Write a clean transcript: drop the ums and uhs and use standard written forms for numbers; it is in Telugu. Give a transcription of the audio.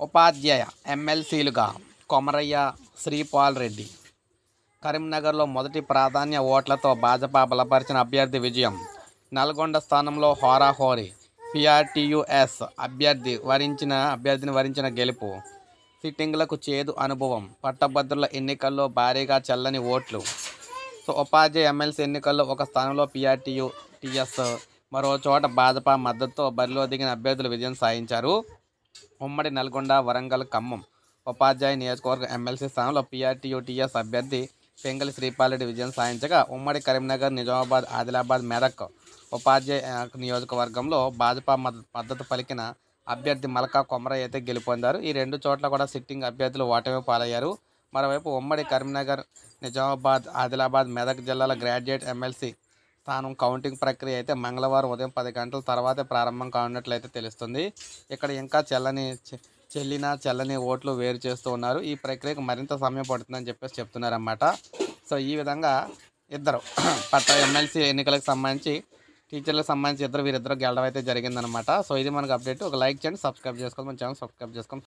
ఉపాధ్యాయ ఎమ్మెల్సీలుగా కొమరయ్య, శ్రీపాల్ రెడ్డి. కరీంనగర్లో మొదటి ప్రాధాన్య ఓట్లతో భాజపా బలపరిచిన అభ్యర్థి విజయం. నల్గొండ స్థానంలో హోరాహోరీ. పీఆర్టీయూఎస్ అభ్యర్థిని వరించిన గెలుపు. సిట్టింగ్లకు చేదు అనుభవం. పట్టభద్రుల ఎన్నికల్లో భారీగా చెల్లని ఓట్లు. ఉపాధ్యాయ ఎమ్మెల్సీ ఎన్నికల్లో ఒక స్థానంలో పీఆర్టీఎస్, మరో చోట భాజపా మద్దతుతో బరిలో దిగిన అభ్యర్థులు విజయం సాధించారు. ఉమ్మడి నల్గొండ, వరంగల్, ఖమ్మం ఉపాధ్యాయ నియోజకవర్గం ఎమ్మెల్సీ స్థానంలో పీఆర్టీఎస్ అభ్యర్థి పెంగళి శ్రీపాల్ రెడ్డి విజయం సాధించగా, ఉమ్మడి కరీంనగర్, నిజామాబాద్, ఆదిలాబాద్, మెదక్ ఉపాధ్యాయ నియోజకవర్గంలో భాజపా మద్దతు పలికిన అభ్యర్థి మల్కా కొమరయ్య అయితే గెలుపొందారు. ఈ రెండు చోట్ల కూడా సిట్టింగ్ అభ్యర్థులు ఓటమి పాలయ్యారు. మరోవైపు ఉమ్మడి కరీంనగర్, నిజామాబాద్, ఆదిలాబాద్, మెదక్ జిల్లాల గ్రాడ్యుయేట్ ఎమ్మెల్సీ స్థానం కౌంటింగ్ ప్రక్రియ అయితే మంగళవారం ఉదయం 10 గంటల తర్వాతే ప్రారంభం కానున్నట్లయితే తెలుస్తుంది. ఇక్కడ ఇంకా చెల్లని ఓట్లు వేరు చేస్తూ ఉన్నారు. ఈ ప్రక్రియకు మరింత సమయం పడుతుందని చెప్తున్నారన్నమాట. సో ఈ విధంగా ఇద్దరు ఎమ్మెల్సీ ఎన్నికలకు సంబంధించి, టీచర్లకు సంబంధించి వీరిద్దరు గెలవడం అయితే జరిగిందనమాట. సో ఇది మనకు అప్డేట్. ఒక లైక్ చేయండి, సబ్స్క్రైబ్ చేసుకోండి, మన ఛానల్ సబ్స్క్రైబ్ చేసుకోండి.